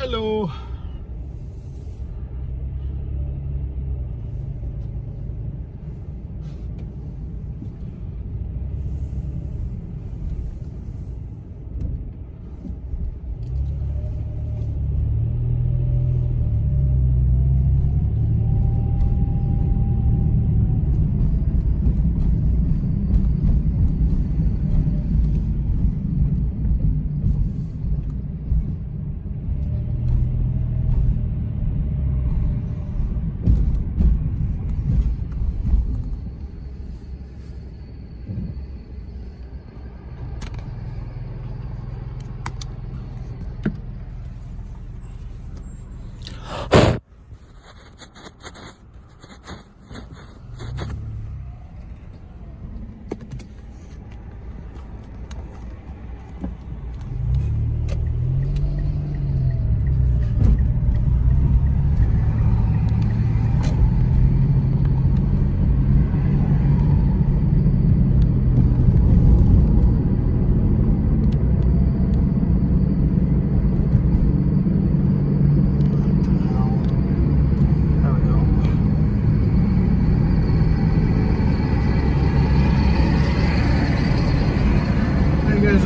Hello.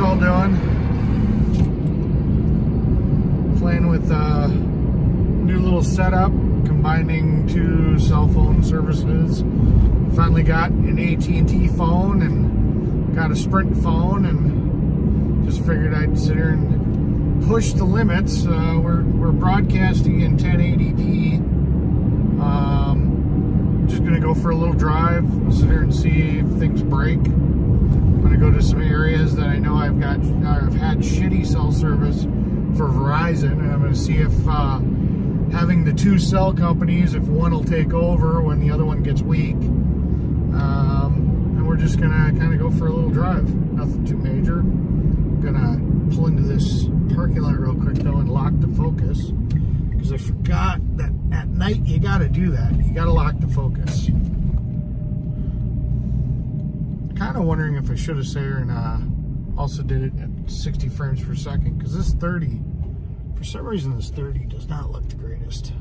All doing? Playing with a new little setup, combining two cell phone services. Finally got an AT&T phone and got a Sprint phone, and just figured I'd sit here and push the limits. We're broadcasting in 1080p. Just gonna go for a little drive, sit here and see if things break. I'm going to go to some areas that I know I've had shitty cell service for Verizon, and I'm going to see if having the two cell companies, if one will take over when the other one gets weak. And we're just going to kind of go for a little drive. Nothing too major. I'm going to pull into this parking lot real quick though and lock the focus, because I forgot that at night you got to do that. You got to lock the focus. Kind of wondering if I should have said and also did it at 60 frames per second, because this 30, for some reason this 30 does not look the greatest.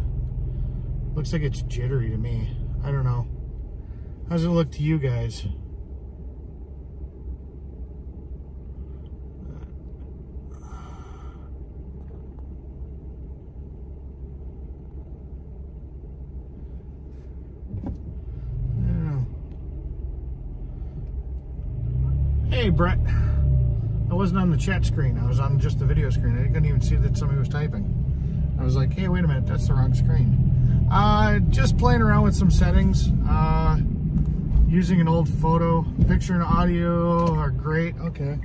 Looks like it's jittery to me. I don't know. How does it look to you guys? Hey Brett, I wasn't on the chat screen, I was on just the video screen. I couldn't even see that somebody was typing. I was like, hey, wait a minute, that's the wrong screen. Just playing around with some settings, using an old photo. Picture and audio are great, okay.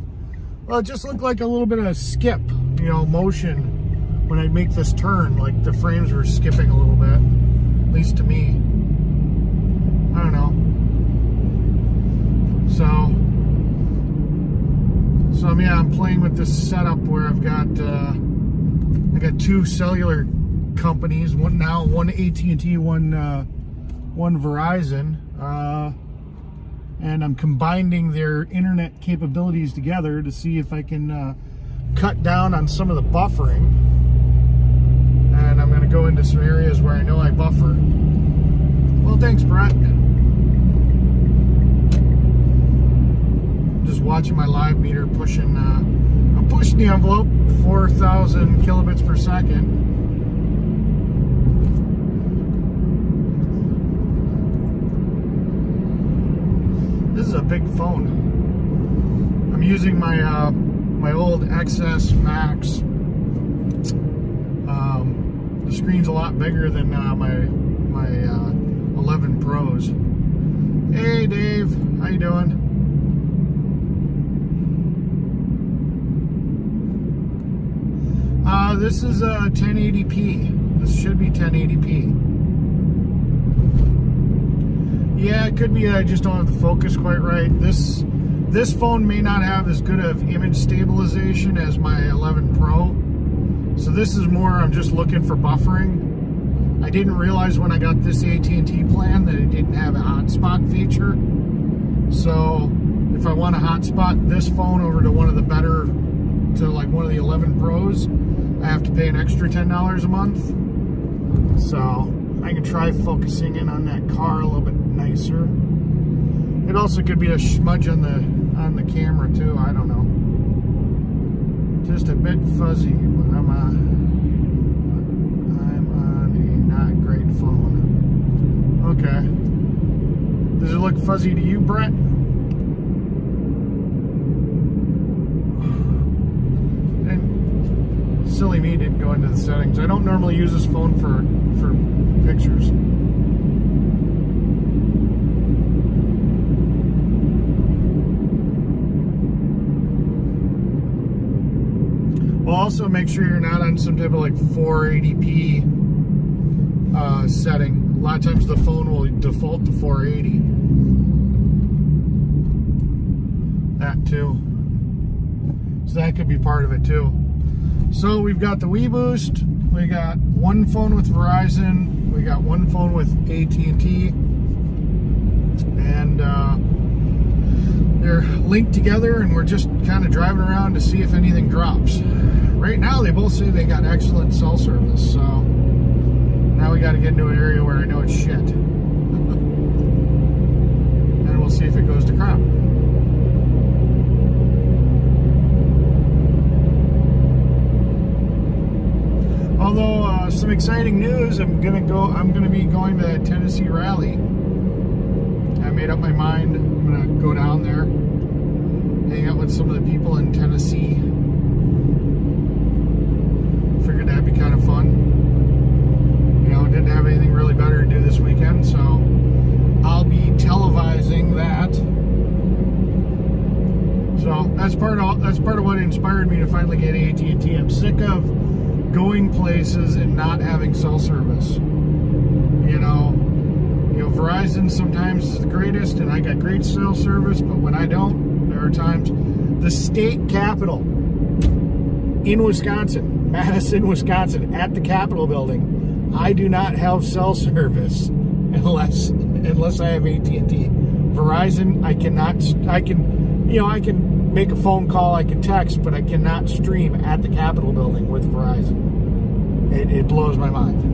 Well, it just looked like a little bit of a skip, motion when I make this turn, like the frames were skipping a little bit, at least to me. I don't know. So yeah, I'm playing with this setup where I've got I got two cellular companies, one AT&T, one Verizon, and I'm combining their internet capabilities together to see if I can cut down on some of the buffering. And I'm going to go into some areas where I know I buffer. Well, thanks, Brett. Just watching my live meter pushing, I'm pushing the envelope, 4,000 kilobits per second. This is a big phone. I'm using my my old XS Max. The screen's a lot bigger than my 11 Pros. Hey Dave, how you doing? This is 1080p. This should be 1080p. Yeah, it could be that I just don't have the focus quite right. This phone may not have as good of image stabilization as my 11 Pro. So this is more, I'm just looking for buffering. I didn't realize when I got this AT&T plan that it didn't have a hotspot feature. So if I want to hotspot this phone over to one of the better, to like one of the 11 Pros, I have to pay an extra $10 a month. So I can try focusing in on that car a little bit nicer. It also could be a smudge on the camera too. I don't know. Just a bit fuzzy, but I'm on a not great phone. Okay. Does it look fuzzy to you, Brett? And silly me didn't go into the settings. I don't normally use this phone for pictures. Well, also make sure you're not on some type of like 480p setting. A lot of times the phone will default to 480. That too. So that could be part of it too. So we've got the WeBoost. We got one phone with Verizon. We got one phone with AT&T. And they're linked together, and we're just kind of driving around to see if anything drops. Right now, they both say they got excellent cell service, so now we got to get into an area where I know it's shit. And we'll see if it goes to crap. Although some exciting news, I'm gonna be going to that Tennessee rally. I made up my mind. I'm gonna go down there, hang out with some of the people in Tennessee. Figured that'd be kind of fun. You know, didn't have anything really better to do this weekend, so I'll be televising that. So that's part of what inspired me to finally get AT&T. I'm sick of going places and not having cell service. You know, Verizon sometimes is the greatest, and I got great cell service, but when I don't, there are times. The state capitol in Wisconsin, Madison, Wisconsin, at the Capitol building, I do not have cell service unless I have AT&T. Verizon, I can make a phone call, I can text, but I cannot stream at the Capitol building with Verizon. It blows my mind.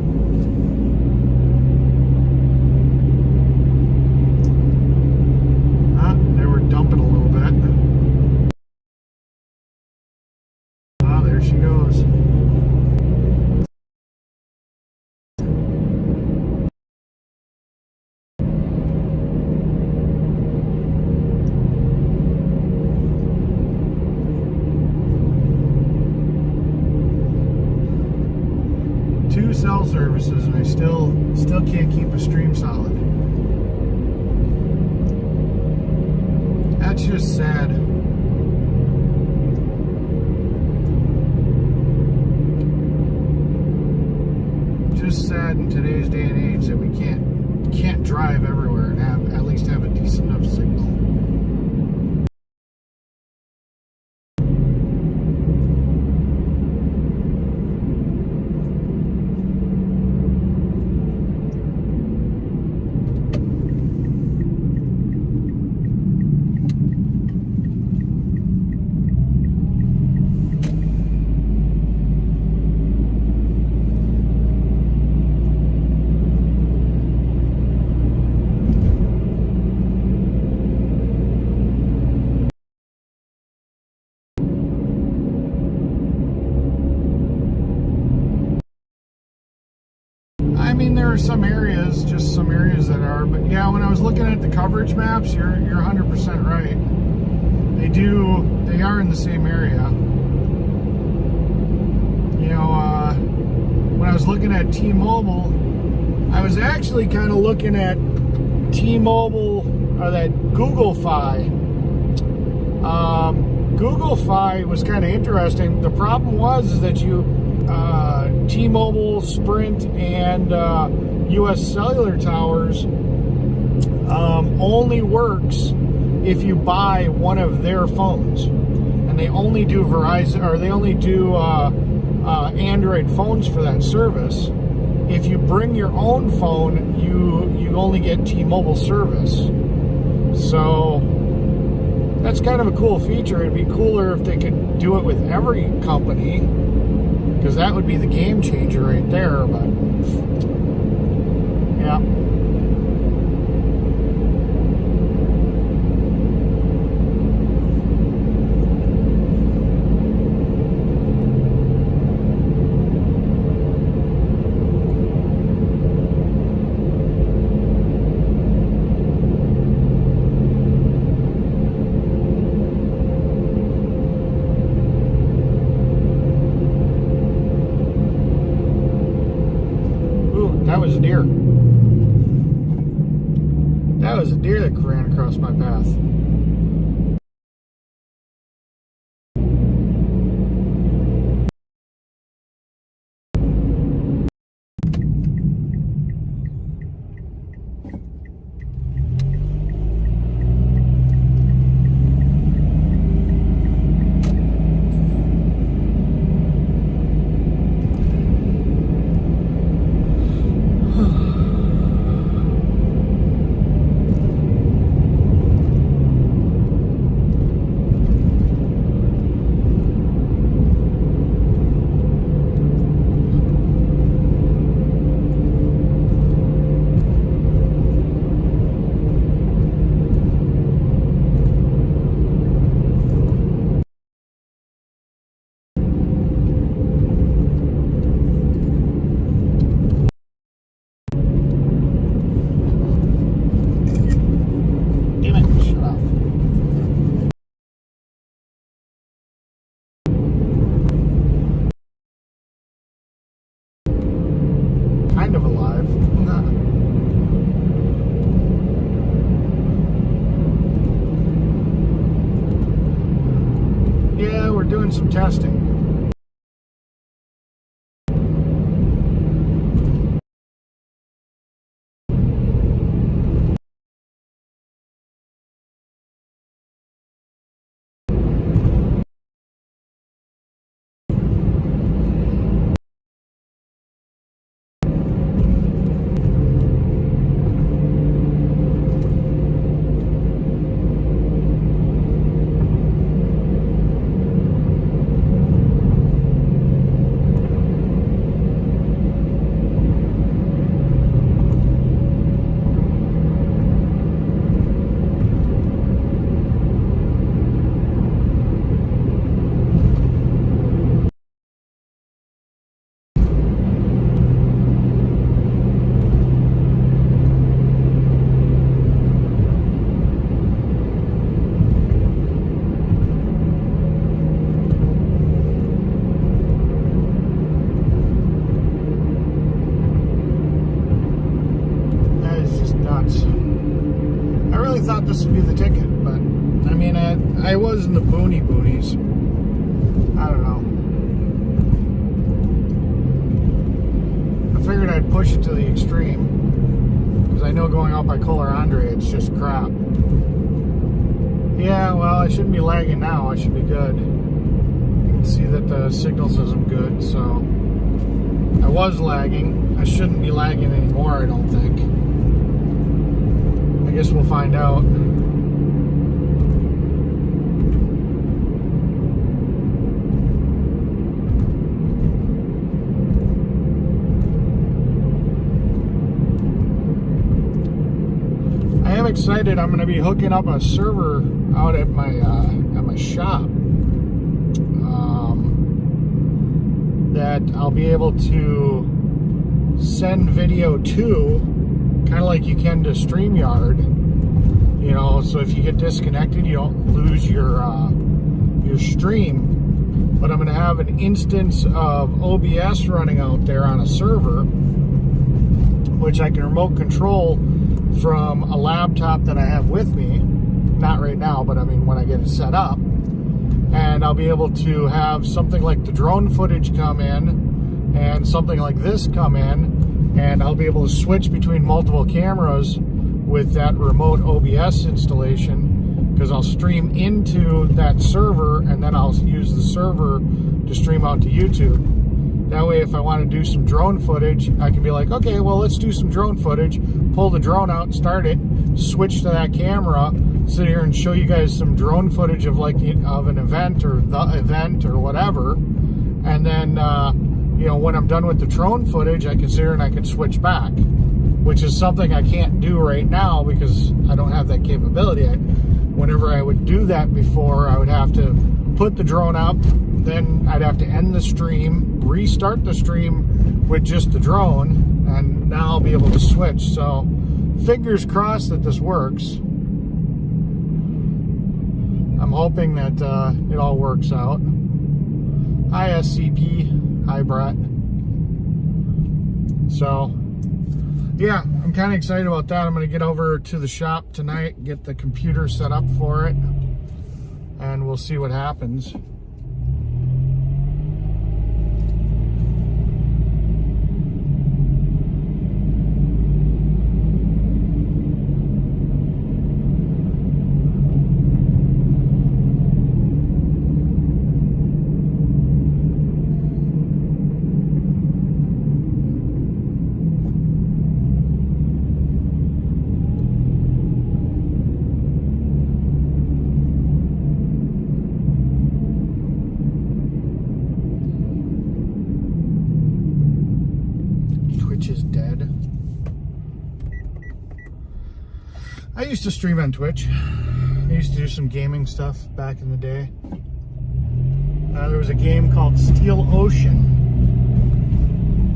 They were dumping a little bit. There she goes. Two cell services, and I still can't keep a stream solid. That's just sad. Just sad in today's day and age that we can't drive everywhere and at least have a decent enough signal. I mean, there are some areas that are, but yeah, when I was looking at the coverage maps, you're 100% right. They are in the same area. You know, when I was looking at T-Mobile, I was actually kind of looking at T-Mobile, or that Google Fi. Google Fi was kind of interesting. The problem was that T-Mobile, Sprint, and U.S. cellular towers only works if you buy one of their phones, and they only do Verizon, or they only do Android phones for that service. If you bring your own phone, you only get T-Mobile service. So that's kind of a cool feature. It'd be cooler if they could do it with every company. because that would be the game changer right there. But yeah. That was a deer. That was a deer that ran across my path. Kind of alive. Yeah, we're doing some testing. I really thought this would be the ticket, but I mean, I was in the boonies. I don't know. I figured I'd push it to the extreme because I know going out by Kohler Andre, it's just crap. Yeah, well, I shouldn't be lagging now. I should be good. You can see that the signal says I'm good, so I was lagging. I shouldn't be lagging anymore, I don't think. I guess we'll find out. I am excited. I'm going to be hooking up a server out at my shop that I'll be able to send video to, kind of like you can to StreamYard, you know, so if you get disconnected, you don't lose your stream. But I'm going to have an instance of OBS running out there on a server, which I can remote control from a laptop that I have with me. Not right now, but I mean when I get it set up. And I'll be able to have something like the drone footage come in and something like this come in, and I'll be able to switch between multiple cameras with that remote OBS installation, because I'll stream into that server and then I'll use the server to stream out to YouTube. That way, if I want to do some drone footage, I can be like, okay, well, let's do some drone footage, pull the drone out, start it, switch to that camera, sit here and show you guys some drone footage of like of an event or the event or whatever, and then you know, when I'm done with the drone footage, I can sit here and I can switch back, which is something I can't do right now because I don't have that capability. Whenever I would do that before, I would have to put the drone up, then I'd have to end the stream, restart the stream with just the drone, and now I'll be able to switch. So fingers crossed that this works. I'm hoping that it all works out. Hi SCP, hi Brett. So yeah, I'm kind of excited about that. I'm going to get over to the shop tonight, get the computer set up for it, and we'll see what happens. Is dead. I used to stream on Twitch. I used to do some gaming stuff back in the day. There was a game called Steel Ocean.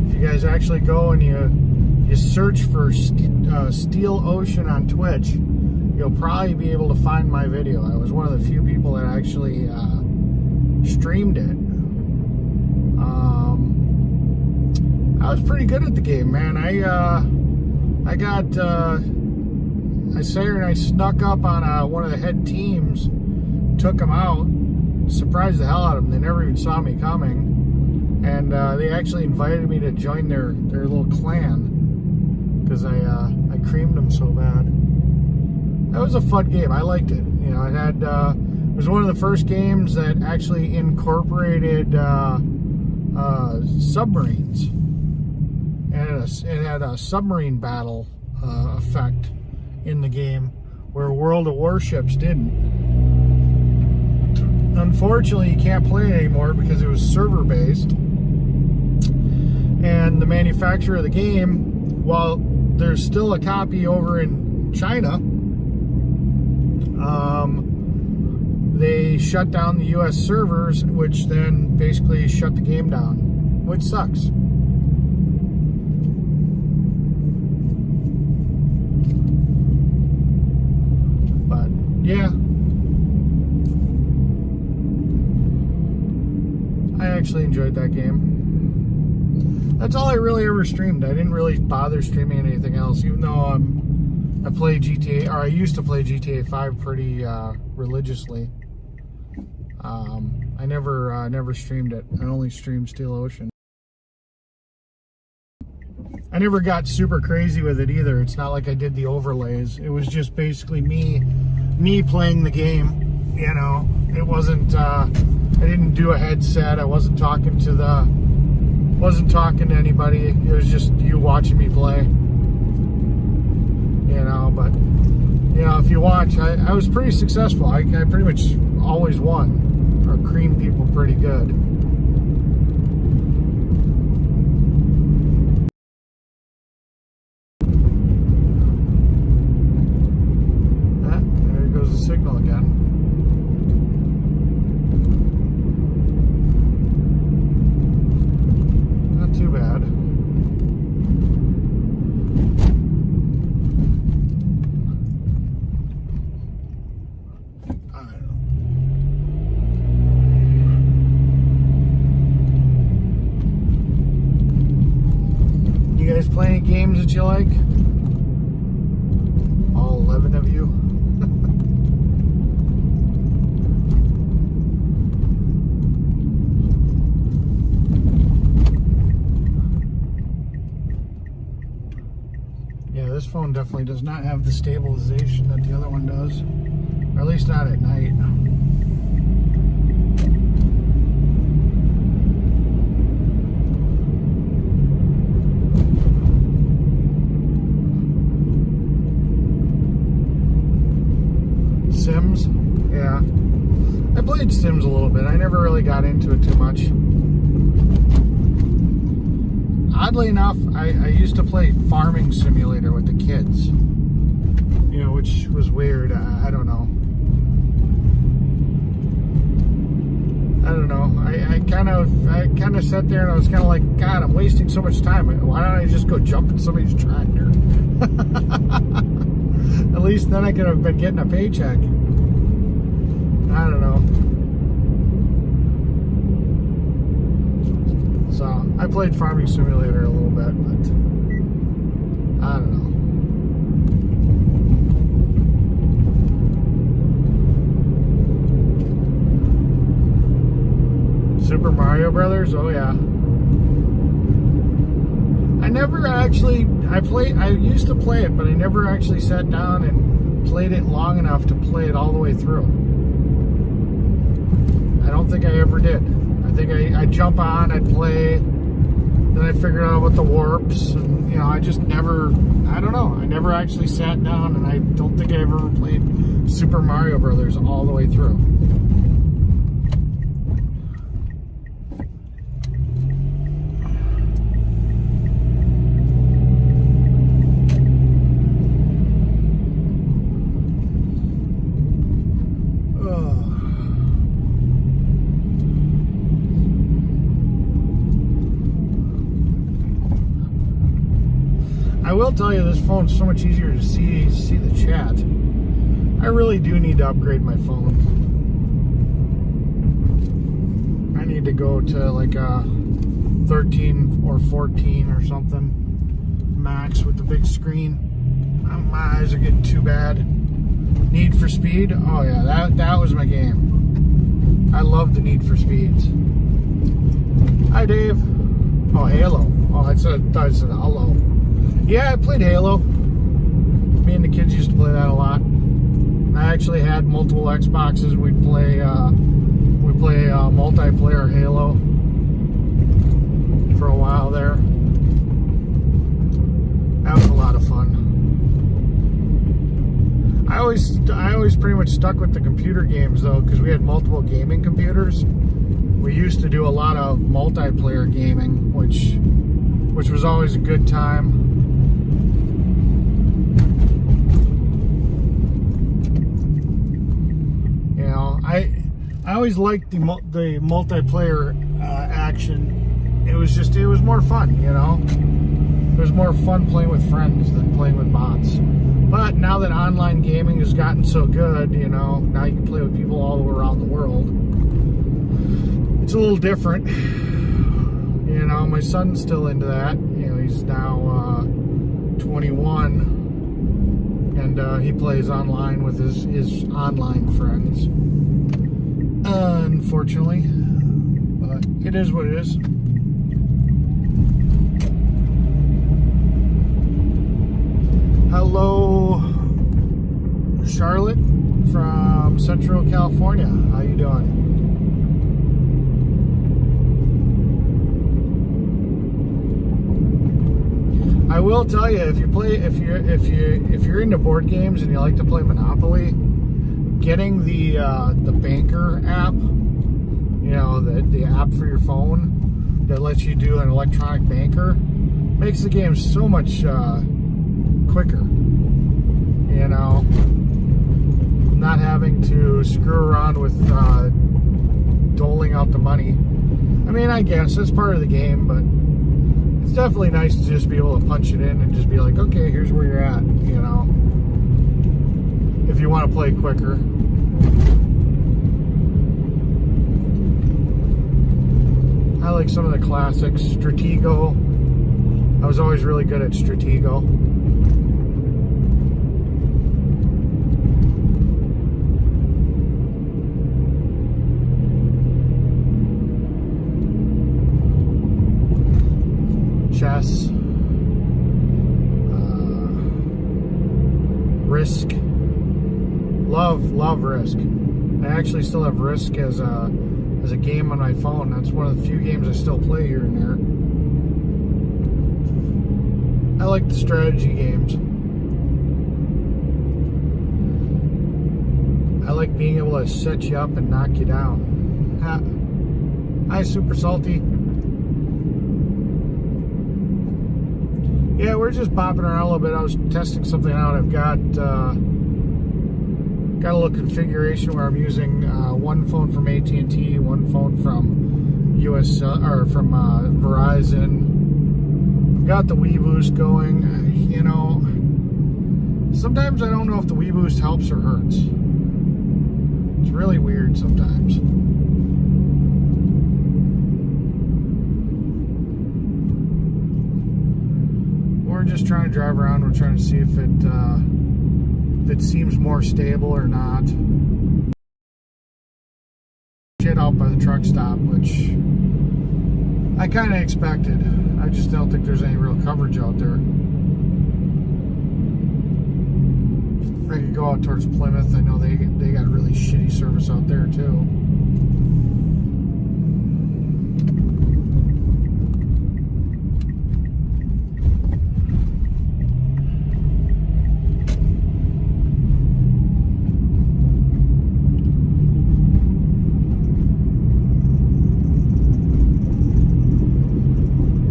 If you guys actually go and you search for Steel Ocean on Twitch, you'll probably be able to find my video. I was one of the few people that actually streamed it. I was pretty good at the game, man. I sat here and I snuck up on one of the head teams, took them out, surprised the hell out of them. They never even saw me coming, and they actually invited me to join their little clan because I creamed them so bad. That was a fun game. I liked it. You know, it was one of the first games that actually incorporated submarines. And it had a submarine battle effect in the game where World of Warships didn't. Unfortunately, you can't play it anymore because it was server based. And the manufacturer of the game, while there's still a copy over in China, they shut down the US servers, which then basically shut the game down, which sucks. Yeah, I actually enjoyed that game. That's all I really ever streamed. I didn't really bother streaming anything else, even though I play GTA, or I used to play GTA 5 pretty religiously. I never streamed it. I only streamed Steel Ocean. I never got super crazy with it either. It's not like I did the overlays. It was just basically me playing the game. You know, it wasn't. I didn't do a headset. I wasn't talking to anybody. It was just you watching me play. You know, but you know, if you watch, I was pretty successful. I pretty much always won or creamed people pretty good. Signal again. Not too bad. You guys play any games that you like? All 11 of you? This phone definitely does not have the stabilization that the other one does, or at least not at night. Sims? Yeah. I played Sims a little bit. I never really got into it too much. oddly enough, I used to play Farming Simulator with the kids. You know, which was weird. I don't know. I don't know. I kind of sat there and I was kind of like, God, I'm wasting so much time. Why don't I just go jump in somebody's tractor? At least then I could have been getting a paycheck. I don't know. So I played Farming Simulator a little bit, but I don't know. Super Mario Brothers? Oh yeah. I never actually, I used to play it, but I never actually sat down and played it long enough to play it all the way through. I don't think I ever did. I think I'd jump on, I'd play, then I figured out about the warps, and you know, I just never, I don't know, I never actually sat down, and I don't think I ever played Super Mario Brothers all the way through. I will tell you, this phone's so much easier to see the chat. I really do need to upgrade my phone. I need to go to like a 13 or 14 or something max with the big screen. My eyes are getting too bad. Need for Speed? Oh yeah, that was my game. I love the Need for Speeds. Hi Dave. Oh, Halo. Oh, I thought I said hello. Yeah, I played Halo. Me and the kids used to play that a lot. I actually had multiple Xboxes. We'd play multiplayer Halo for a while there. That was a lot of fun. I always pretty much stuck with the computer games though, because we had multiple gaming computers. We used to do a lot of multiplayer gaming, which was always a good time. I always liked the multiplayer action. It was more fun, you know. It was more fun playing with friends than playing with bots. But now that online gaming has gotten so good, you know, now you can play with people all around the world. It's a little different. You know, my son's still into that. You know, he's now 21, and he plays online with his online friends. Unfortunately, but it is what it is. Hello, Charlotte from Central California. How you doing? I will tell you, if you're into board games and you like to play Monopoly, getting the Banker app, you know, the app for your phone that lets you do an electronic banker, makes the game so much quicker. You know, not having to screw around with doling out the money. I mean, I guess it's part of the game, but it's definitely nice to just be able to punch it in and just be like, okay, here's where you're at, you know, if you want to play quicker. I like some of the classics. Stratego. I was always really good at Stratego. Chess. Risk. Love Risk. I actually still have Risk as a game on my phone. That's one of the few games I still play here and there. I like the strategy games. I like being able to set you up and knock you down. Hi, Super Salty. Yeah, we're just bopping around a little bit. I was testing something out. I've got a little configuration where I'm using one phone from AT&T, one phone from from Verizon. I've got the WeBoost going. You know, sometimes I don't know if the WeBoost helps or hurts. It's really weird sometimes. We're just trying to drive around. We're trying to see if it seems more stable or not. Shit out by the truck stop, which I kind of expected. I just don't think there's any real coverage out there. I could go out towards Plymouth. I know they got really shitty service out there too.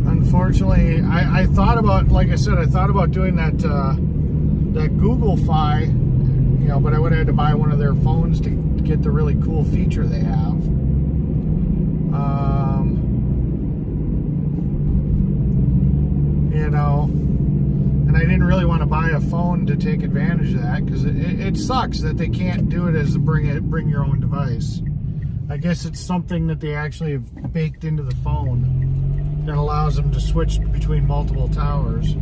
Unfortunately, I thought about, like I said, I thought about doing that Google Fi, you know, but I would have had to buy one of their phones to get the really cool feature they have. You know, and I didn't really want to buy a phone to take advantage of that, because it sucks that they can't do it as a bring your own device. I guess it's something that they actually have baked into the phone that allows them to switch between multiple towers.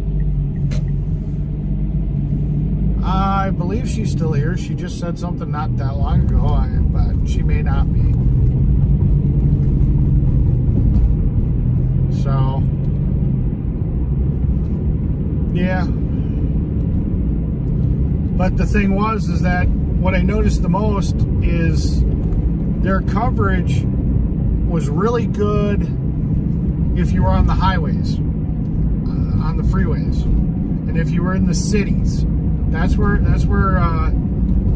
I believe she's still here. She just said something not that long ago, but she may not be. So, yeah. But the thing is that what I noticed the most is their coverage was really good if you were on the highways, on the freeways, and if you were in the cities. That's where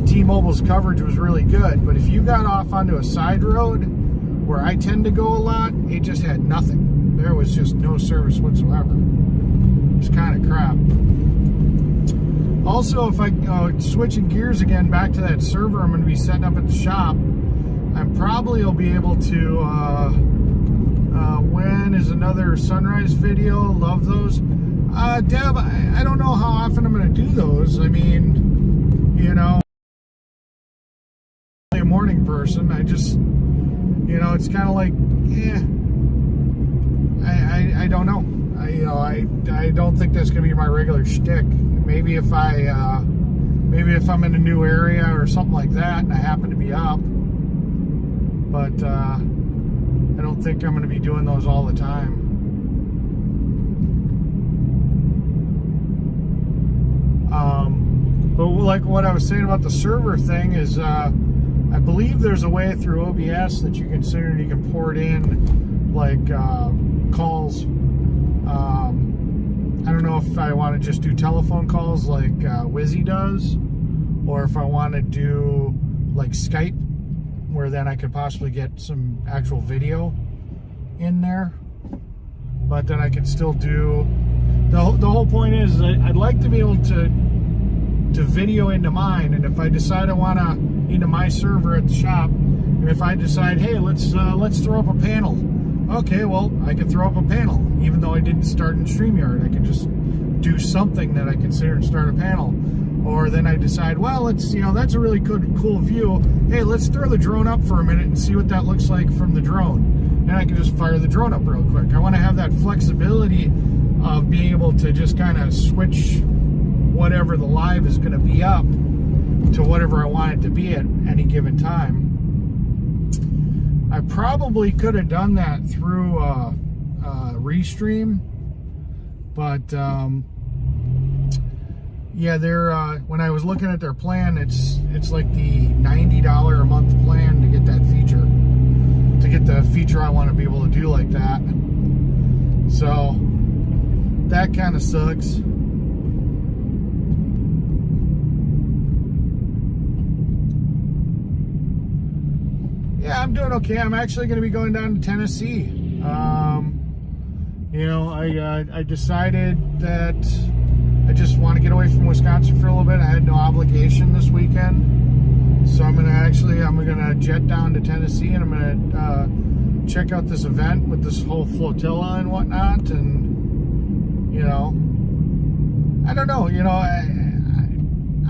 T-Mobile's coverage was really good. But if you got off onto a side road where I tend to go a lot, it just had nothing. There was just no service whatsoever. It's kind of crap. Also, if I switching gears again back to that server I'm going to be setting up at the shop, I probably will be able to. When is another sunrise video? Love those. Deb, I don't know how often I'm going to do those. I mean, you know, I'm a morning person. I just, you know, it's kind of like, I don't know. I don't think that's going to be my regular shtick. Maybe if I'm in a new area or something like that and I happen to be up. But, I don't think I'm going to be doing those all the time. But like what I was saying about the server thing is, I believe there's a way through OBS that you can port in like calls. I don't know if I want to just do telephone calls like Wizzy does, or if I want to do like Skype, where then I could possibly get some actual video in there. But then I could still do the whole point is I'd like to be able to video into mine, and if I decide I want to into my server at the shop, and if I decide, hey, let's throw up a panel, okay, well, I can throw up a panel even though I didn't start in StreamYard. I can just do something that I consider and start a panel. Or then I decide, well, that's a really good, cool view. Hey, let's throw the drone up for a minute and see what that looks like from the drone. And I can just fire the drone up real quick. I want to have that flexibility of being able to just kind of switch whatever the live is going to be up to whatever I want it to be at any given time. I probably could have done that through Restream, but yeah, when I was looking at their plan, it's like the $90 a month plan to get that feature, to get the feature I want to be able to do like that. So that kind of sucks. Yeah, I'm doing okay. I'm actually going to be going down to Tennessee. You know, I decided that I just want to get away from Wisconsin for a little bit. I had no obligation this weekend, so I'm gonna jet down to Tennessee, and I'm gonna check out this event with this whole flotilla and whatnot. And you know, I don't know. You know,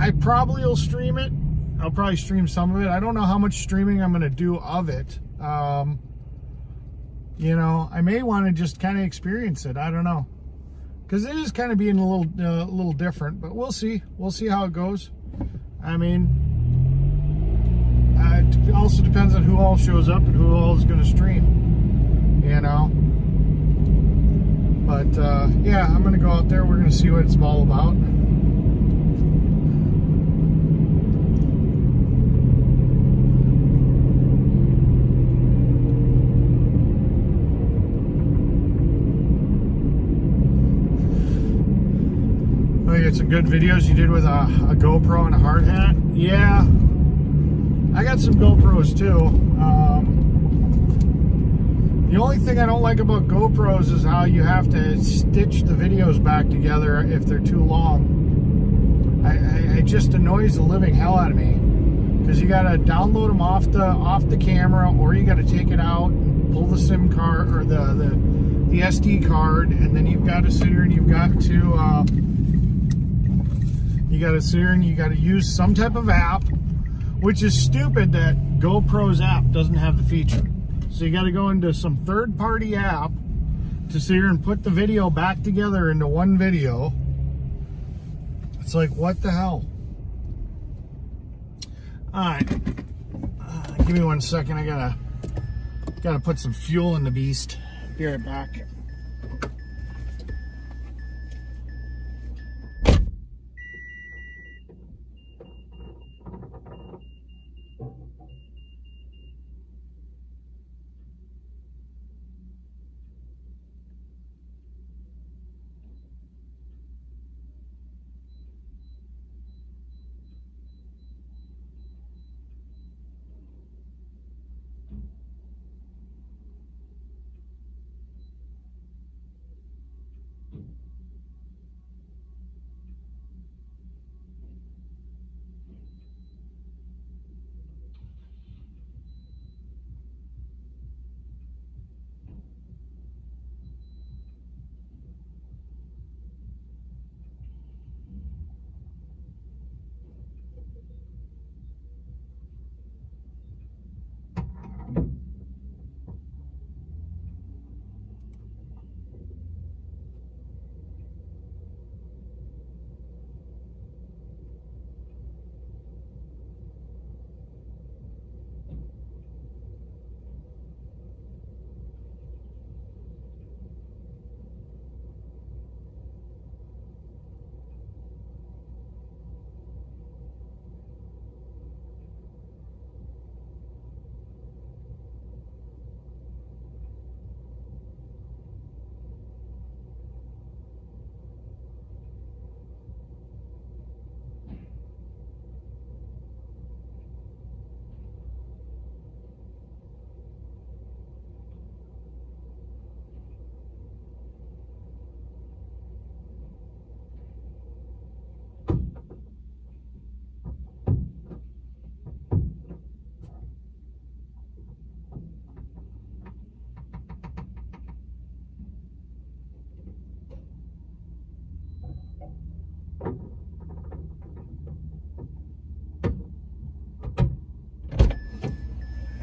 I probably will stream it. I'll probably stream some of it. I don't know how much streaming I'm gonna do of it. You know, I may want to just kind of experience it. I don't know, because it is kind of being a little different. But we'll see. We'll see how it goes. I mean, it also depends on who all shows up and who all is going to stream. You know. But yeah, I'm going to go out there. We're going to see what it's all about. You get some good videos you did with a GoPro and a hard hat. Yeah, I got some GoPros too. The only thing I don't like about GoPros is how you have to stitch the videos back together if they're too long. It just annoys the living hell out of me, because you got to download them off the camera, or you got to take it out and pull the SIM card or the SD card, and then you've got to sit here and you've got to. You got to sit here and you got to use some type of app, which is stupid that GoPro's app doesn't have the feature. So you got to go into some third-party app to sit here and put the video back together into one video. It's like, what the hell? All right, give me 1 second. I gotta put some fuel in the beast. Be right back.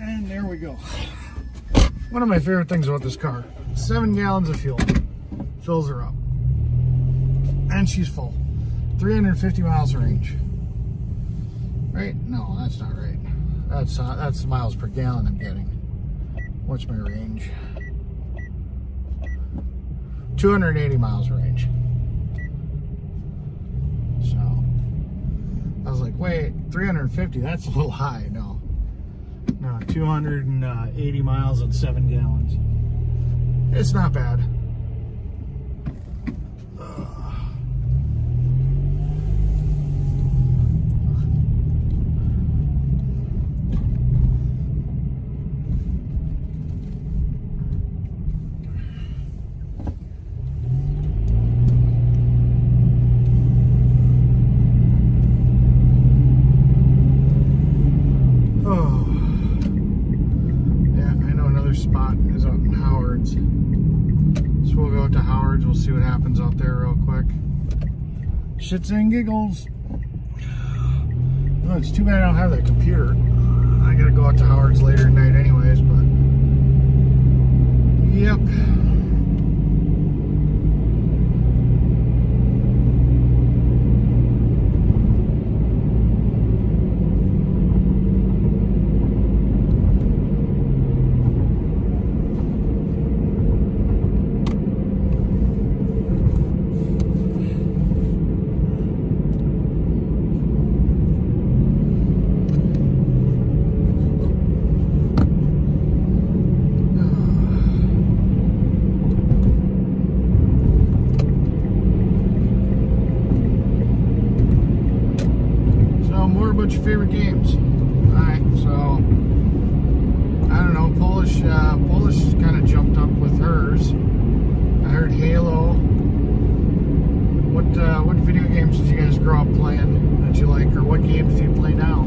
And there we go. One of my favorite things about this car, 7 gallons of fuel, fills her up. And she's full. 350 miles of range. Right? No, that's not right. That's miles per gallon I'm getting. What's my range? 280 miles range. So, I was like, wait, 350, that's a little high. No, 280 miles and 7 gallons. It's not bad. Shits and giggles. Well, it's too bad I don't have that computer. I gotta go out to Howard's later tonight anyways, but yep. What's your favorite games? Alright, so I don't know, Polish kind of jumped up with hers. I heard Halo. What video games did you guys grow up playing that you like, or what games do you play now?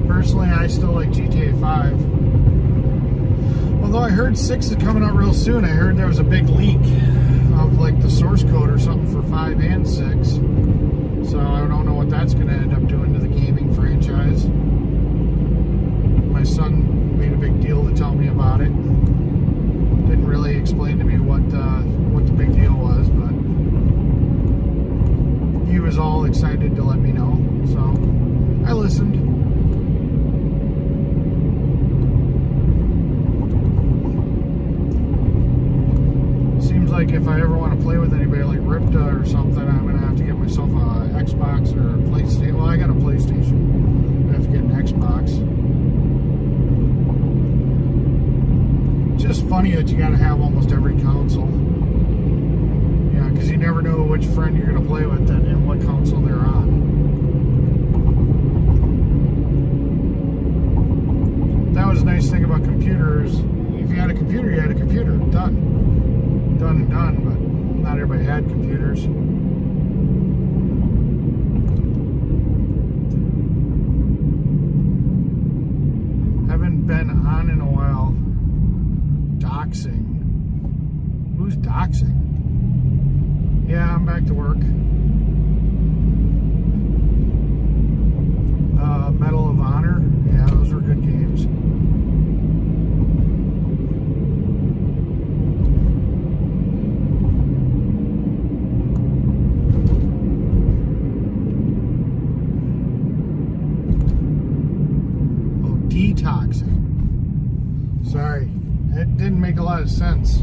Personally, I still like GTA 5. Although I heard 6 is coming out real soon. I heard there was a big leak of like the source code or something for 5 and 6. So I don't know what that's going to end up doing to the gaming franchise. My son made a big deal to tell me about it. Didn't really explain to me what the big deal was, but he was all excited to let me know. So I listened. Like if I ever want to play with anybody like Ripta or something, I'm gonna have to get myself a Xbox or a PlayStation. Well, I got a PlayStation. I have to get an Xbox. Just funny that you gotta have almost every console. Yeah, because you never know which friend you're gonna play with and what console they're on. That was a nice thing about computers. If you had a computer, you had a computer. Done and done, but not everybody had computers. Haven't been on in a while. Doxing. Who's doxing? Yeah, I'm back to work. Medal of Honor. Yeah, those were good games. Detoxing. Sorry, it didn't make a lot of sense.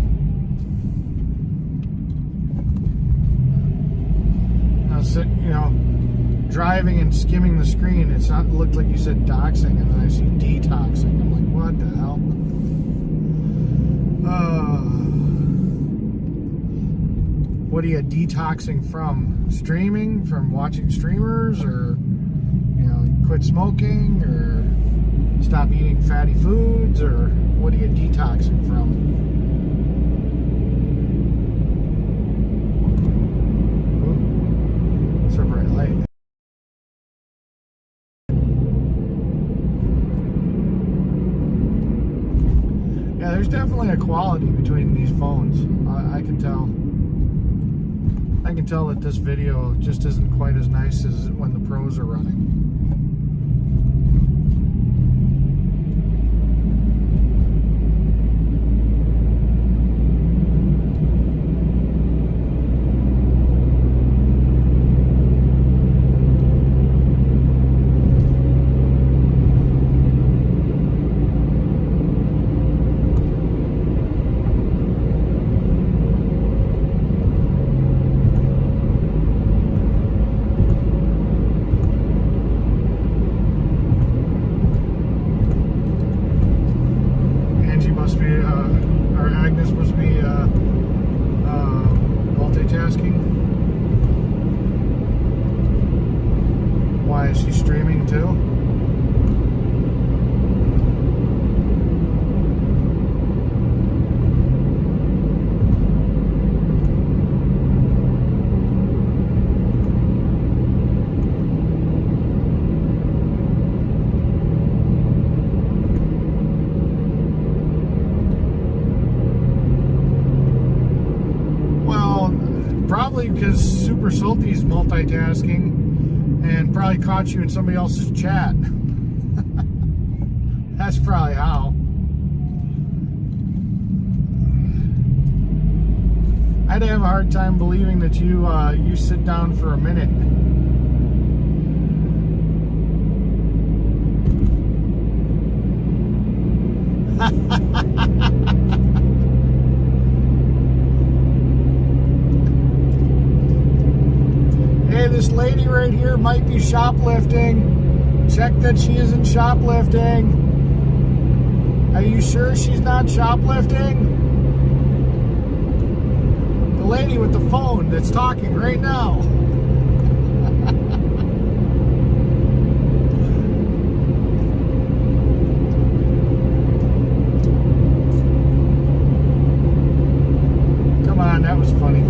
I was sitting, driving and skimming the screen. It looked like you said doxing, and then I see detoxing. I'm like, what the hell? What are you detoxing from? Streaming? From watching streamers? Or, quit smoking? Or stop eating fatty foods? Or what are you detoxing from? Ooh, it's a bright light. Yeah, there's definitely a quality between these phones. I can tell. I can tell that this video just isn't quite as nice as when the pros are running. Multitasking. Why is she streaming too? probably because Super Salty's multitasking and probably caught you in somebody else's chat. That's probably how. I'd have a hard time believing that you sit down for a minute. Hey, this lady right here might be shoplifting. Check that she isn't shoplifting. Are you sure she's not shoplifting? The lady with the phone that's talking right now. Come on, that was funny.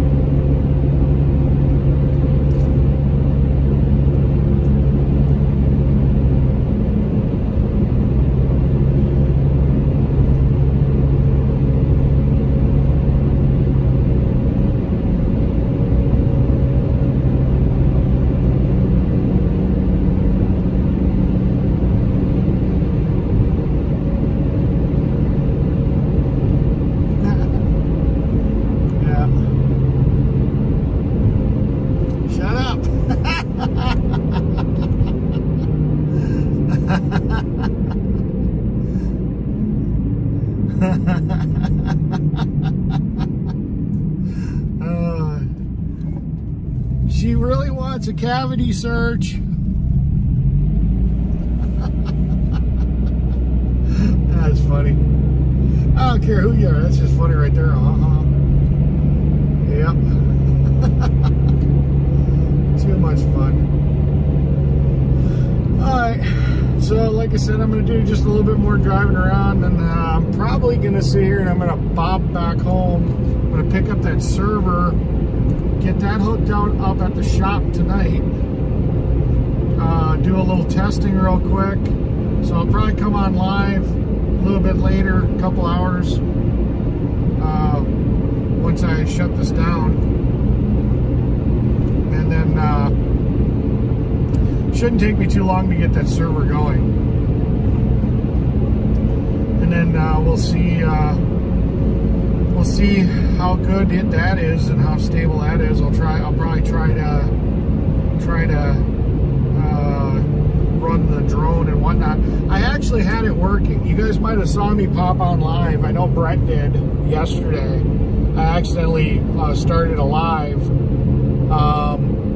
She really wants a cavity search. That's funny. I don't care who you are. That's just funny right there. Yep. Too much fun. Alright. So, like I said, I'm going to do just a little bit more driving around, and I'm probably going to sit here and I'm going to bop back home. I'm going to pick up that server, get that hooked up at the shop tonight, do a little testing real quick. So I'll probably come on live a little bit later, a couple hours, once I shut this down. And then shouldn't take me too long to get that server going. And then we'll see how good that is and how stable that is. I'll probably try to run the drone and whatnot. I actually had it working. You guys might have saw me pop on live. I know Brett did yesterday. I accidentally started a live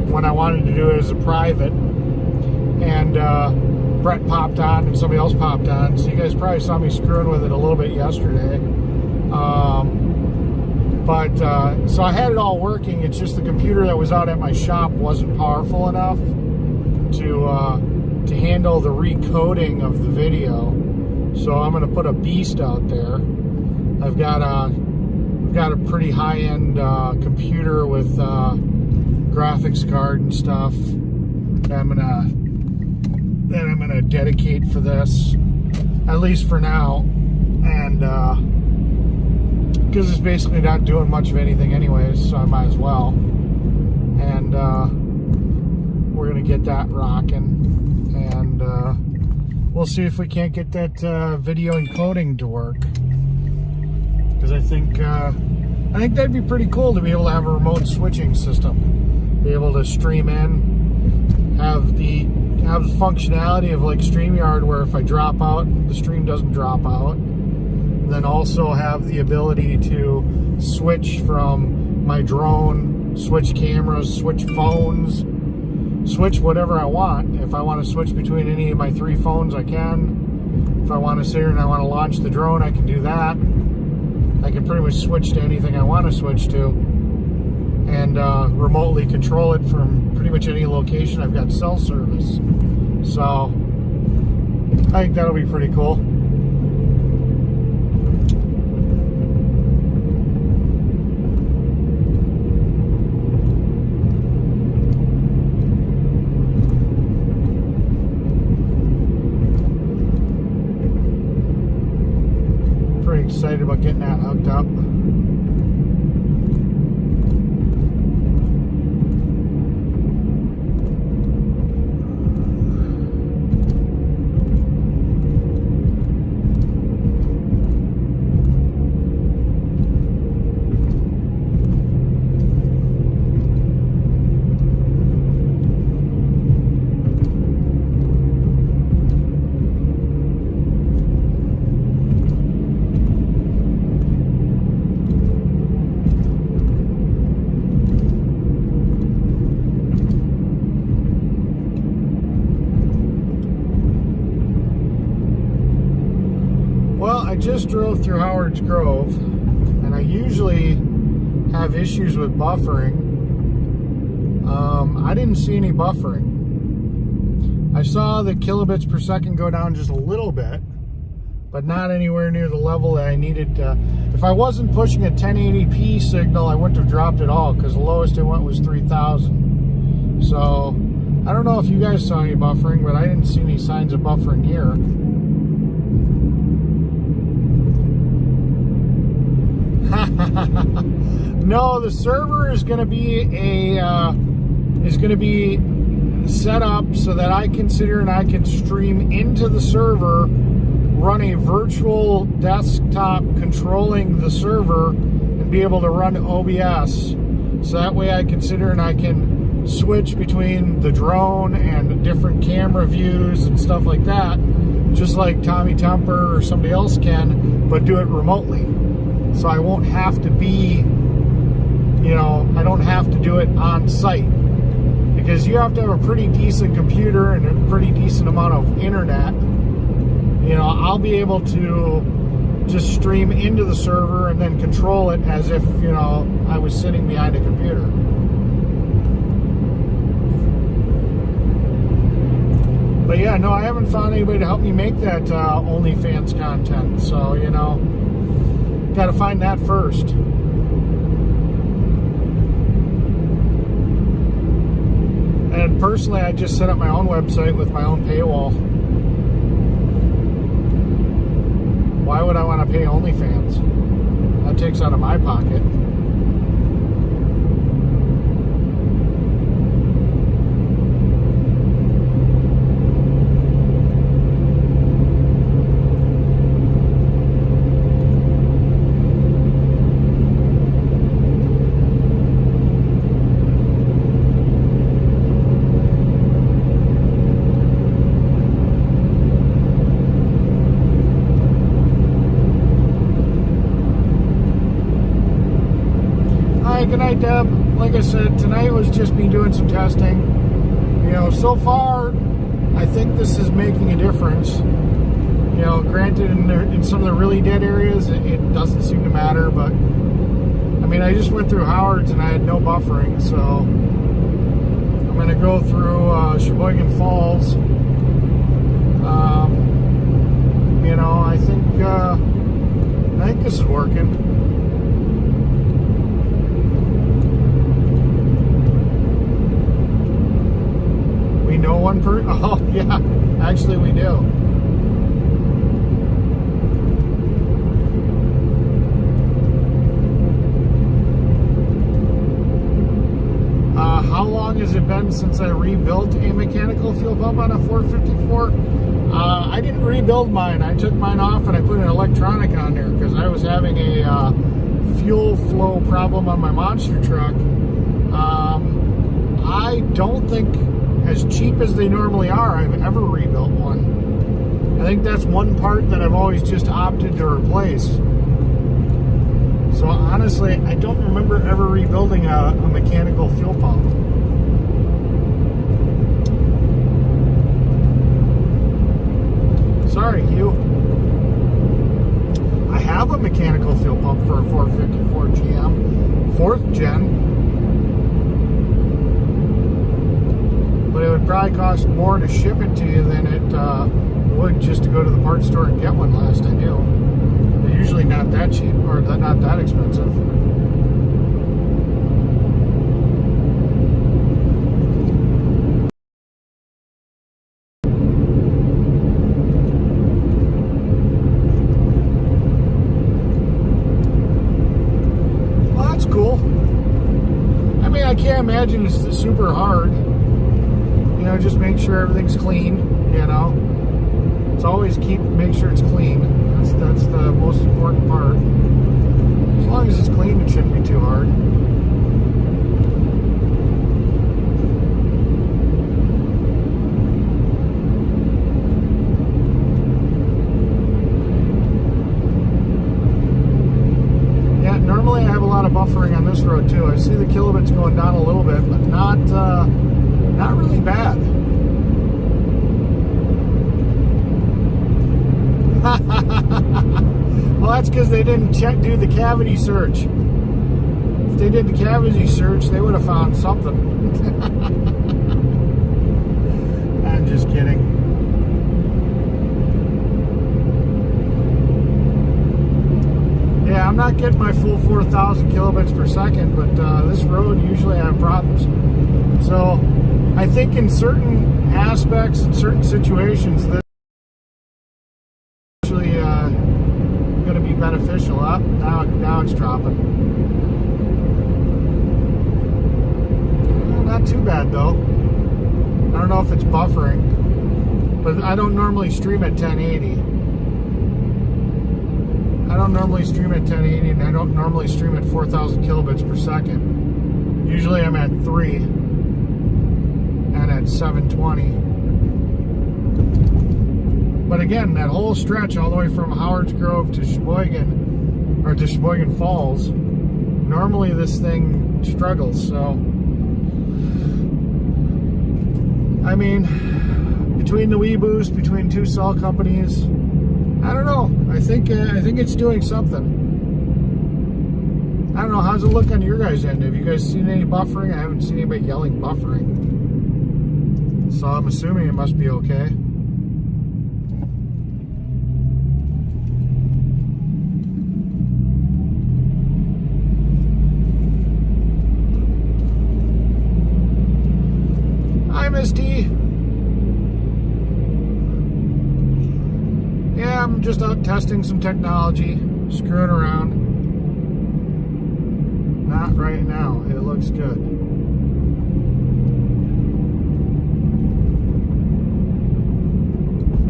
when I wanted to do it as a private, and Brett popped on and somebody else popped on, so you guys probably saw me screwing with it a little bit yesterday. So I had it all working. It's just the computer that was out at my shop wasn't powerful enough to handle the recoding of the video. So I'm going to put a beast out there. I've got a pretty high-end computer with graphics card and stuff that I'm gonna dedicate for this, at least for now, and because it's basically not doing much of anything anyways, so I might as well. And we're gonna get that rocking, and we'll see if we can't get that video encoding to work, because I think that'd be pretty cool to be able to have a remote switching system, be able to stream in, have the functionality of like StreamYard, where if I drop out, the stream doesn't drop out. And then also have the ability to switch from my drone, switch cameras, switch phones, switch whatever I want. If I want to switch between any of my 3 phones, I can. If I want to sit here and I want to launch the drone, I can do that. I can pretty much switch to anything I want to switch to, and remotely control it from pretty much any location I've got cell service. So I think that'll be pretty cool. Pretty excited about getting that hooked up. just drove through Howard's Grove, and I usually have issues with buffering. I didn't see any buffering. I saw the kilobits per second go down just a little bit, but not anywhere near the level that I needed. If I wasn't pushing a 1080p signal, I wouldn't have dropped it all, because the lowest it went was 3000. So I don't know if you guys saw any buffering, but I didn't see any signs of buffering here. No, the server is going to be set up so that I can sit here and I can stream into the server, run a virtual desktop controlling the server, and be able to run OBS. So that way I can sit here and I can switch between the drone and different camera views and stuff like that, just like Tommy Tumper or somebody else can, but do it remotely. So I won't have to be, I don't have to do it on site, because you have to have a pretty decent computer and a pretty decent amount of internet. I'll be able to just stream into the server and then control it as if, I was sitting behind a computer. But yeah, no, I haven't found anybody to help me make that OnlyFans content. So, got to find that first. And personally, I just set up my own website with my own paywall. Why would I want to pay OnlyFans? That takes out of my pocket. Good night, Deb. Like I said, tonight was just me doing some testing. So far, I think this is making a difference. Granted, in some of the really dead areas, it doesn't seem to matter, but I just went through Howard's and I had no buffering, so I'm going to go through Sheboygan Falls. I think this is working. Know one per? Oh yeah, actually we do. How long has it been since I rebuilt a mechanical fuel pump on a 454? I didn't rebuild mine. I took mine off and I put an electronic on there because I was having a fuel flow problem on my monster truck. I don't think, as cheap as they normally are, I've ever rebuilt one. I think that's one part that I've always just opted to replace. So honestly, I don't remember ever rebuilding a mechanical fuel pump. Sorry, Hugh. I have a mechanical fuel pump for a 454 GM, 4th gen. But it would probably cost more to ship it to you than it would just to go to the parts store and get one, last I knew. They're usually not that cheap, or not that expensive. Well, that's cool. I can't imagine it's super hard. Just make sure everything's clean, It's always make sure it's clean. That's the most important part. As long as it's clean, it shouldn't be too hard. Yeah, normally I have a lot of buffering on this road too. I see the kilobits going down a little bit, but not really bad. Well, that's because they didn't do the cavity search. If they did the cavity search, they would have found something. I'm just kidding. Yeah, I'm not getting my full 4,000 kilobits per second, but this road usually I have problems. So I think in certain aspects, in certain situations, this is actually going to be beneficial. Now it's dropping. Not too bad though. I don't know if it's buffering, but I don't normally stream at 1080. I don't normally stream at 1080, and I don't normally stream at 4,000 kilobits per second. Usually I'm at 3 and at 720. But again, that whole stretch all the way from Howard's Grove to Sheboygan, or to Sheboygan Falls, normally this thing struggles. So, I mean, between the WeBoost, between two cell companies, I don't know. I think it's doing something. I don't know. How's it look on your guys' end? Have you guys seen any buffering? I haven't seen anybody yelling buffering. So I'm assuming it must be okay. Hi, Miss T. Yeah, I'm just out testing some technology, screwing around. Not right now. It looks good.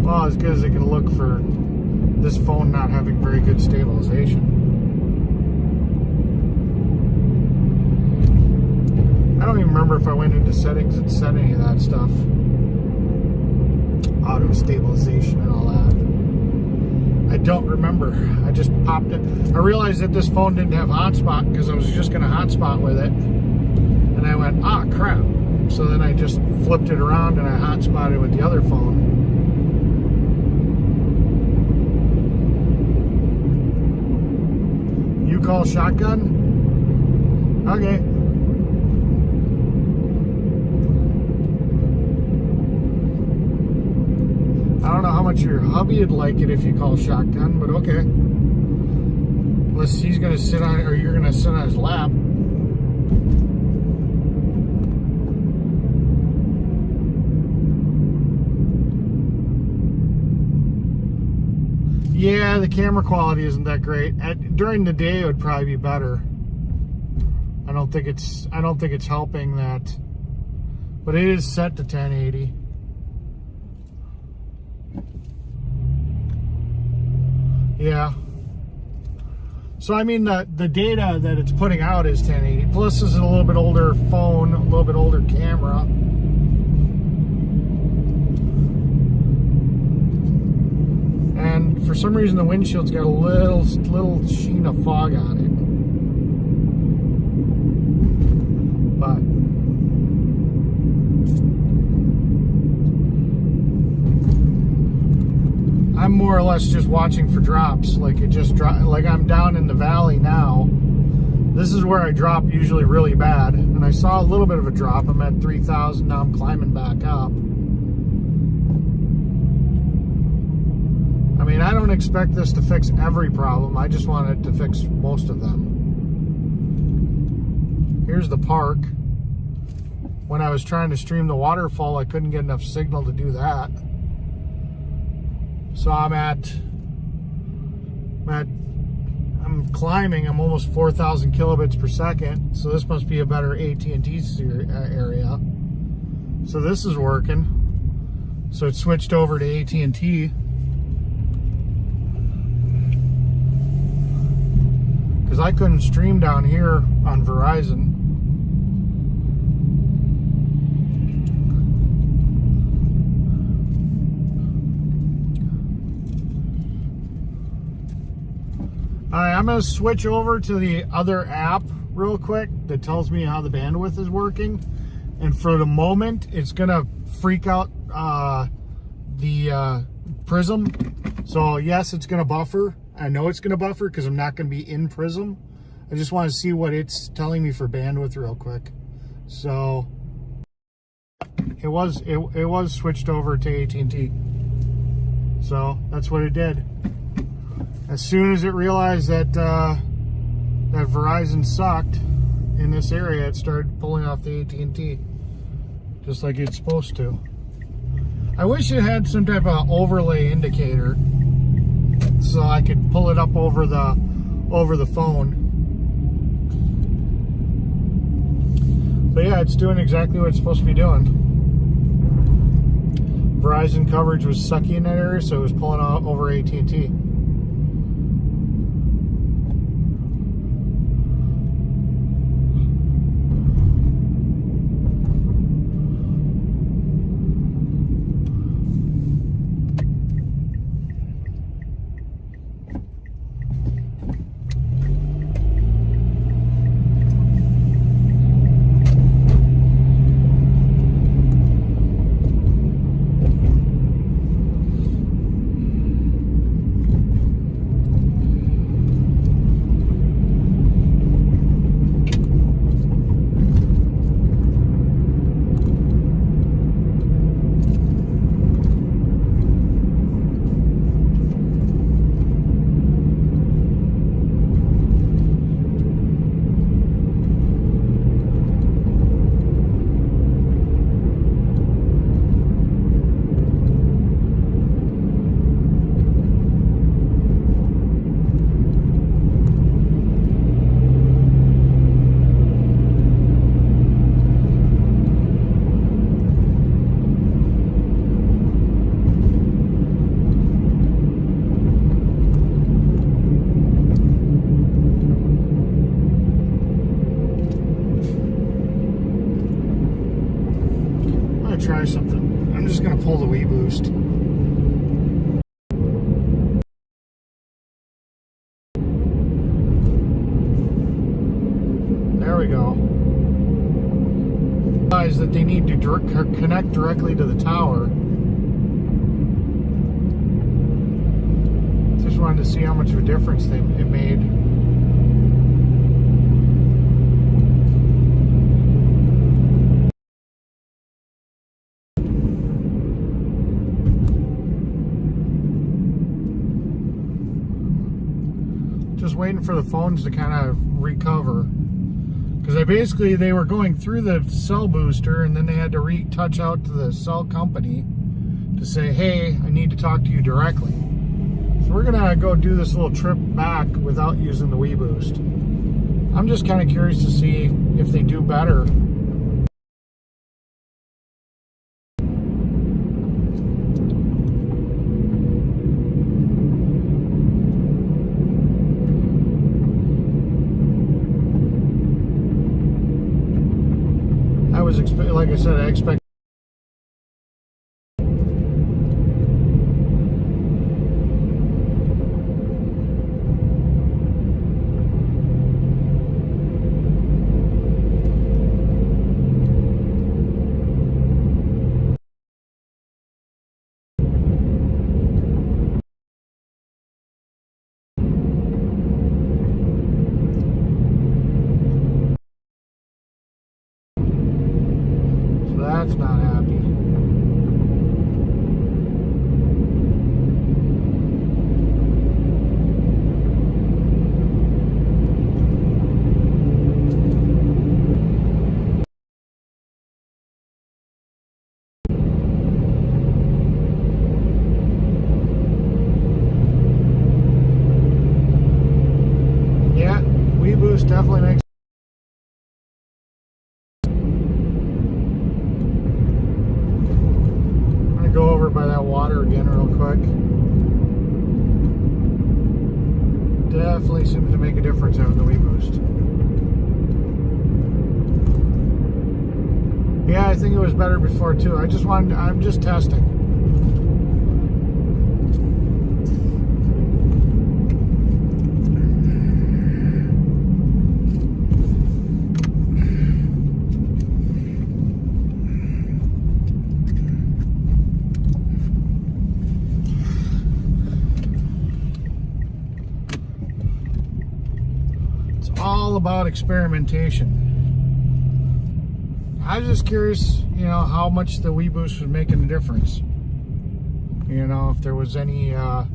Well, as good as it can look for this phone not having very good stabilization. I don't even remember if I went into settings and set any of that stuff. Auto stabilization and all that. I don't remember. I just popped it. I realized that this phone didn't have hotspot because I was just going to hotspot with it. And I went, ah, crap. So then I just flipped it around and I hotspotted with the other phone. You call shotgun? Okay. I don't know how much your hubby would like it if you call shotgun, but okay. Unless he's going to sit on it, or you're going to sit on his lap. Yeah, the camera quality isn't that great. During the day, it would probably be better. I don't think it's helping that, but it is set to 1080. Yeah. So I mean the data that it's putting out is 1080. Plus this is a little bit older phone, a little bit older camera. And for some reason the windshield's got a little sheen of fog on it. But I'm more or less just watching for drops. Like it just like I'm down in the valley now. This is where I drop usually really bad. And I saw a little bit of a drop. I'm at 3,000. Now I'm climbing back up. I mean, I don't expect this to fix every problem. I just want it to fix most of them. Here's the park. When I was trying to stream the waterfall, I couldn't get enough signal to do that. So I'm climbing. I'm almost 4,000 kilobits per second. So this must be a better AT&T area. So this is working. So it switched over to AT&T. Because I couldn't stream down here on Verizon. Alright, I'm going to switch over to the other app real quick that tells me how the bandwidth is working. And for the moment, it's going to freak out the Prism. So yes, it's going to buffer. I know it's going to buffer because I'm not going to be in Prism. I just want to see what it's telling me for bandwidth real quick. So it was switched over to AT&T. So that's what it did. As soon as it realized that that Verizon sucked in this area, it started pulling off the AT&T, just like it's supposed to. I wish it had some type of overlay indicator so I could pull it up over the phone. But yeah, it's doing exactly what it's supposed to be doing. Verizon coverage was sucky in that area, so it was pulling out over AT&T. Try something. I'm just gonna pull the Wii Boost. There we go. Realize that they need to connect directly to the tower. Just wanted to see how much of a difference it made. Just waiting for the phones to kind of recover, because they were going through the cell booster, and then they had to retouch out to the cell company to say, hey, I need to talk to you directly. So we're gonna go do this little trip back without using the Wii Boost. I'm just kind of curious to see if they do better. Like I said, I expect. That's not happy. Yeah, Wii Boost definitely makes. Go over by that water again real quick. Definitely seems to make a difference having the Wii Boost. Yeah, I think it was better before too. I'm just testing. all about experimentation. I was just curious, how much the WeBoost was making a difference. If there was any, now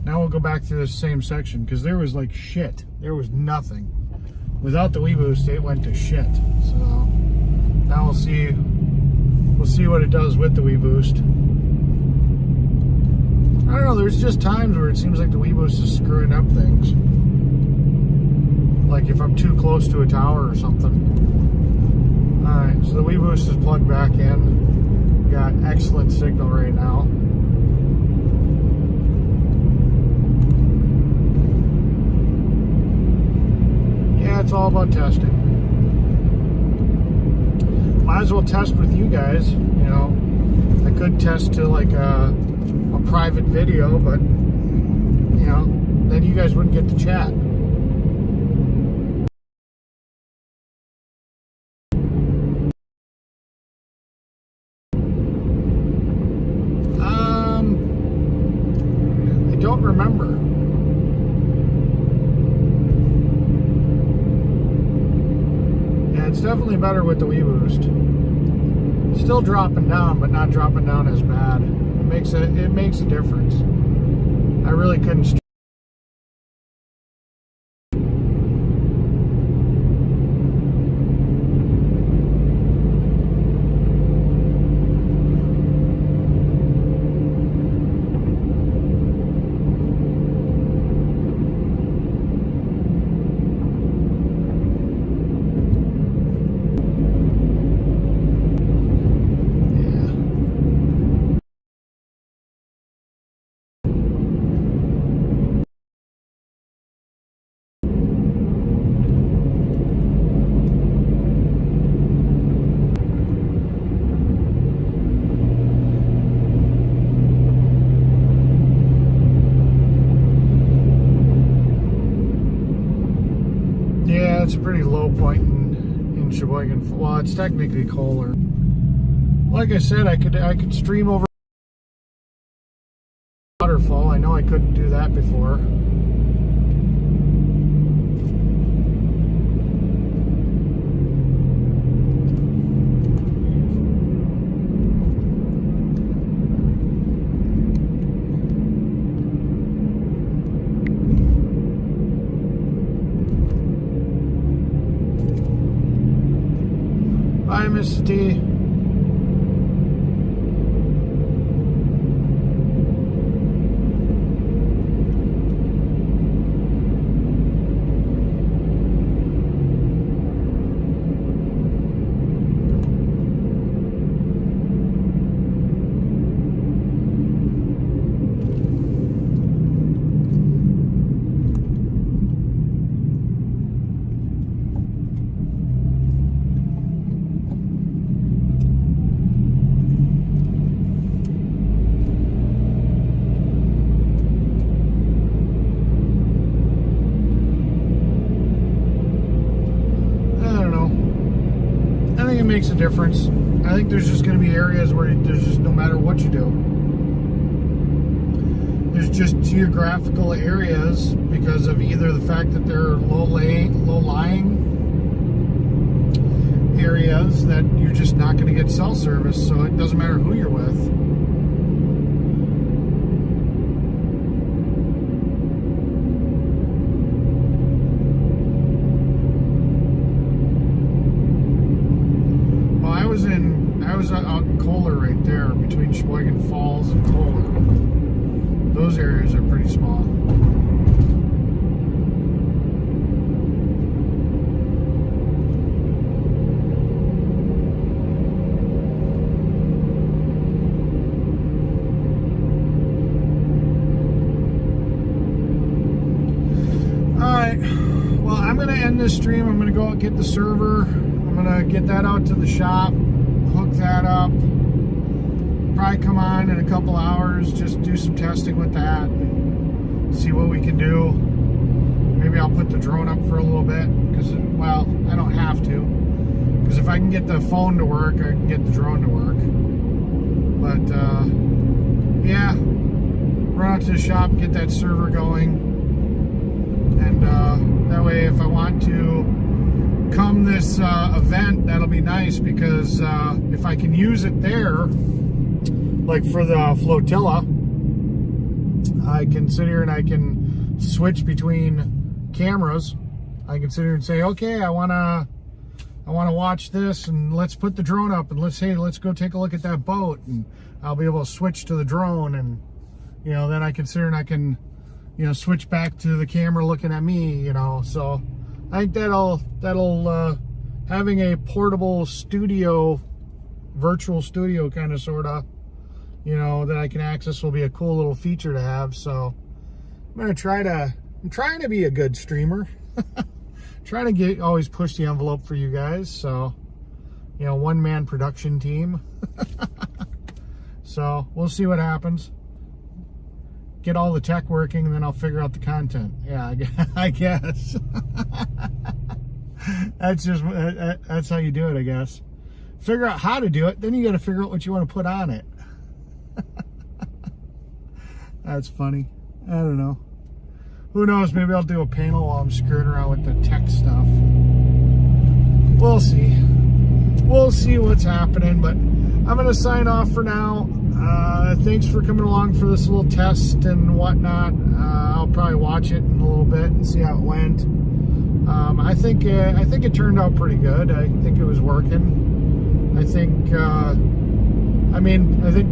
we'll go back to this same section, because there was like shit. There was nothing. Without the WeBoost, it went to shit. So now we'll see what it does with the WeBoost. I don't know, there's just times where it seems like the WeBoost is screwing up things. Like if I'm too close to a tower or something. Alright, so the WeBoost is plugged back in. Got excellent signal right now. Yeah, it's all about testing. Might as well test with you guys. I could test to like a private video, but then you guys wouldn't get to chat. I don't remember. Yeah, it's definitely better with the WeBoost. Still dropping down, but not dropping down as bad. It makes a difference. I really couldn't. Yeah, it's a pretty low point in Sheboygan. Well, it's technically Kohler. Like I said, I could stream over waterfall. I know I couldn't do that before. Bye, Mrs. T. Makes a difference. I think there's just going to be areas where there's just no matter what you do. There's just geographical areas because of either the fact that they're low-lying areas that you're just not going to get cell service, so it doesn't matter who you're with. I was out in Kohler right there, between Sheboygan Falls and Kohler. Those areas are pretty small. Alright, well, I'm going to end this stream. I'm going to go out and get the server. I'm going to get that out to the shop. Hook that up, probably come on in a couple hours, just do some testing with that, see what we can do. Maybe I'll put the drone up for a little bit, because, well, I don't have to, because if I can get the phone to work, I can get the drone to work. But yeah, run out to the shop, get that server going, and that way if I want want to come this event, that'll be nice, because if I can use it there, like for the flotilla, I can sit here and I can switch between cameras. I can sit here and say, okay, I wanna watch this, and let's put the drone up, and let's go take a look at that boat, and I'll be able to switch to the drone, and then I can sit here and I can switch back to the camera looking at me, so I think that'll having a portable studio, virtual studio kind of sorta, that I can access will be a cool little feature to have. So I'm trying to be a good streamer. Trying to always push the envelope for you guys. So, one-man production team. So we'll see what happens. Get all the tech working, and then I'll figure out the content. Yeah, I guess. That's how you do it, I guess. Figure out how to do it, then you got to figure out what you want to put on it. That's funny. I don't know. Who knows? Maybe I'll do a panel while I'm screwing around with the tech stuff. We'll see. We'll see what's happening, but I'm going to sign off for now. Thanks for coming along for this little test and whatnot. I'll probably watch it in a little bit and see how it went. I think it turned out pretty good. I think it was working. I think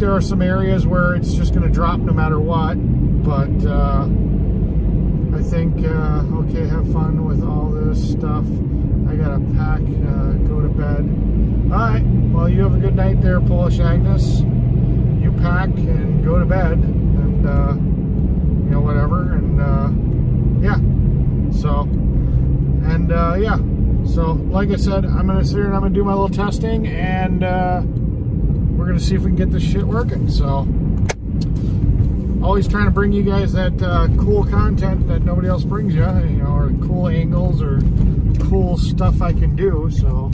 there are some areas where it's just going to drop no matter what, but I think okay, have fun with all this stuff. I gotta pack, go to bed. All right, well, you have a good night there, Polish Agnes. You pack and go to bed, and whatever, and yeah. So like I said, I'm gonna sit here and I'm gonna do my little testing, and we're gonna see if we can get this shit working. So always trying to bring you guys that cool content that nobody else brings you, or cool angles or cool stuff I can do. So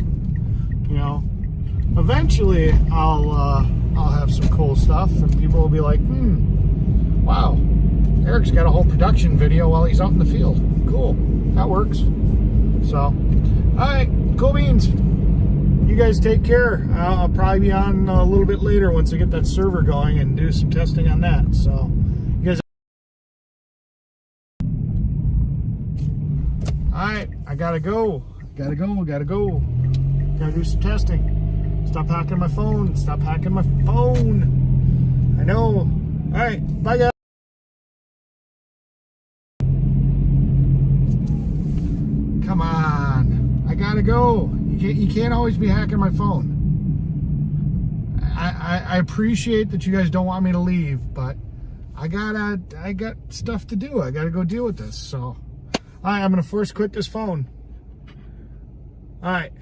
eventually I'll have some cool stuff, and people will be like, wow, Eric's got a whole production video while he's out in the field. Cool, that works. So, all right, cool beans. You guys take care. I'll probably be on a little bit later once I get that server going and do some testing on that. So, you guys. All right, I gotta go. Gotta do some testing. Stop hacking my phone. I know. All right, bye guys. Come on, I gotta go. You can't always be hacking my phone. I appreciate that you guys don't want me to leave, but I got stuff to do. I gotta go deal with this. So, all right, I'm gonna force quit this phone. All right.